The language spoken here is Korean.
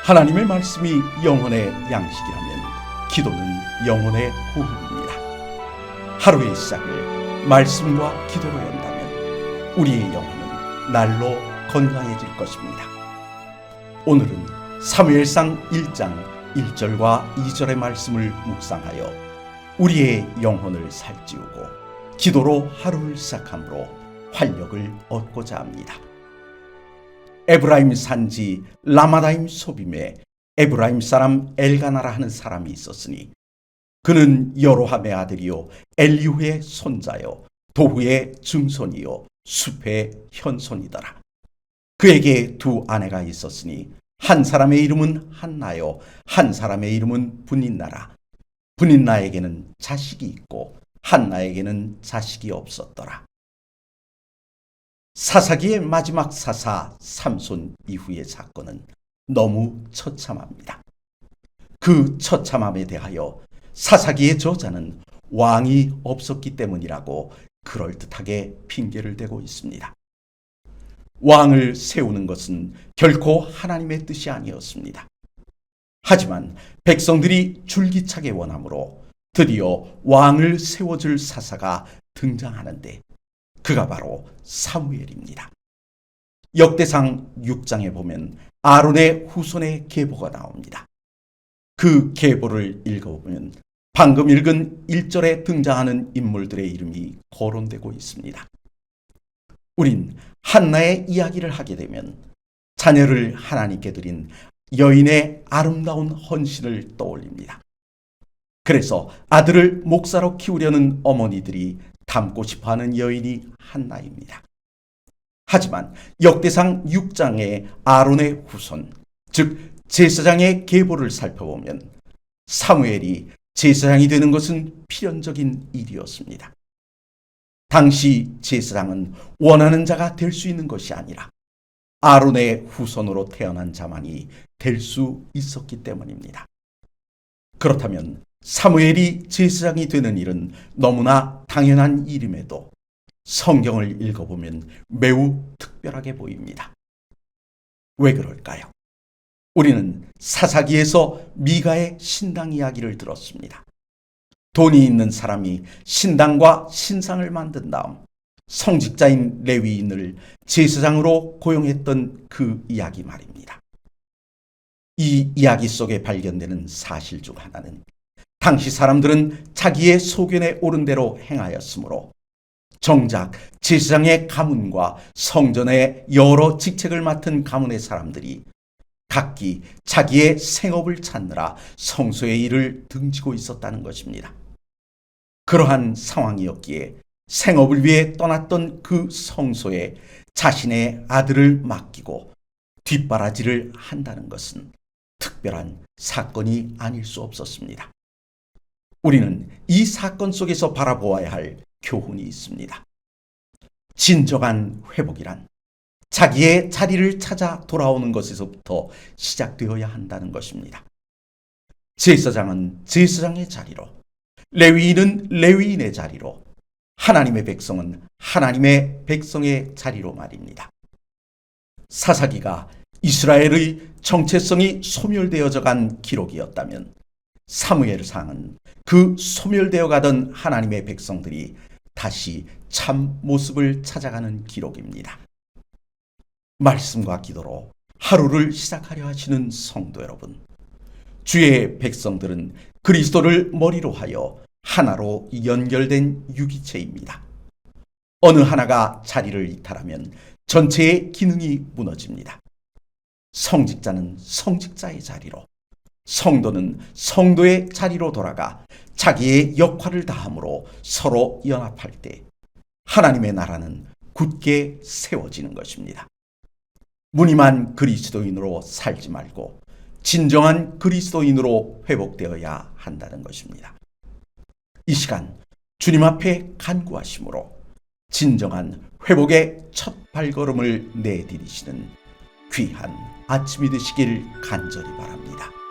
하나님의 말씀이 영혼의 양식이라면 기도는 영혼의 호흡입니다. 하루의 시작을 말씀과 기도로 연다면 우리의 영혼은 날로 건강해질 것입니다. 오늘은 사무엘상 1장 1절과 2절의 말씀을 묵상하여 우리의 영혼을 살찌우고 기도로 하루를 시작함으로 활력을 얻고자 합니다. 에브라임 산지 라마다임 소빔에 에브라임 사람 엘가나라 하는 사람이 있었으니 그는 여로함의 아들이요 엘리후의 손자요 도후의 증손이요 숲의 현손이더라. 그에게 두 아내가 있었으니 한 사람의 이름은 한나요 한 사람의 이름은 분인나라. 분인나에게는 자식이 있고 한나에게는 자식이 없었더라. 사사기의 마지막 사사 삼손 이후의 사건은 너무 처참합니다. 그 처참함에 대하여 사사기의 저자는 왕이 없었기 때문이라고 그럴듯하게 핑계를 대고 있습니다. 왕을 세우는 것은 결코 하나님의 뜻이 아니었습니다. 하지만 백성들이 줄기차게 원하므로 드디어 왕을 세워줄 사사가 등장하는데 그가 바로 사무엘입니다. 역대상 6장에 보면 아론의 후손의 계보가 나옵니다. 그 계보를 읽어보면 방금 읽은 1절에 등장하는 인물들의 이름이 거론되고 있습니다. 우린 한나의 이야기를 하게 되면 자녀를 하나님께 드린 여인의 아름다운 헌신을 떠올립니다. 그래서 아들을 목사로 키우려는 어머니들이 닮고 싶어하는 여인이 한나입니다. 하지만 역대상 6장의 아론의 후손, 즉 제사장의 계보를 살펴보면 사무엘이 제사장이 되는 것은 필연적인 일이었습니다. 당시 제사장은 원하는 자가 될 수 있는 것이 아니라 아론의 후손으로 태어난 자만이 될 수 있었기 때문입니다. 그렇다면 사무엘이 제사장이 되는 일은 너무나 당연한 일임에도 성경을 읽어보면 매우 특별하게 보입니다. 왜 그럴까요? 우리는 사사기에서 미가의 신당 이야기를 들었습니다. 돈이 있는 사람이 신당과 신상을 만든 다음 성직자인 레위인을 제사장으로 고용했던 그 이야기 말입니다. 이 이야기 속에 발견되는 사실 중 하나는 당시 사람들은 자기의 소견에 옳은 대로 행하였으므로 정작 제사장의 가문과 성전의 여러 직책을 맡은 가문의 사람들이 각기 자기의 생업을 찾느라 성소의 일을 등지고 있었다는 것입니다. 그러한 상황이었기에 생업을 위해 떠났던 그 성소에 자신의 아들을 맡기고 뒷바라지를 한다는 것은 특별한 사건이 아닐 수 없었습니다. 우리는 이 사건 속에서 바라보아야 할 교훈이 있습니다. 진정한 회복이란 자기의 자리를 찾아 돌아오는 것에서부터 시작되어야 한다는 것입니다. 제사장은 제사장의 자리로, 레위인은 레위인의 자리로, 하나님의 백성은 하나님의 백성의 자리로 말입니다. 사사기가 이스라엘의 정체성이 소멸되어져 간 기록이었다면 사무엘상은 그 소멸되어 가던 하나님의 백성들이 다시 참 모습을 찾아가는 기록입니다. 말씀과 기도로 하루를 시작하려 하시는 성도 여러분, 주의 백성들은 그리스도를 머리로 하여 하나로 연결된 유기체입니다. 어느 하나가 자리를 이탈하면 전체의 기능이 무너집니다. 성직자는 성직자의 자리로, 성도는 성도의 자리로 돌아가 자기의 역할을 다함으로 서로 연합할 때 하나님의 나라는 굳게 세워지는 것입니다. 무늬만 그리스도인으로 살지 말고 진정한 그리스도인으로 회복되어야 한다는 것입니다. 이 시간 주님 앞에 간구하심으로 진정한 회복의 첫 발걸음을 내디디시는 귀한 아침이 되시길 간절히 바랍니다.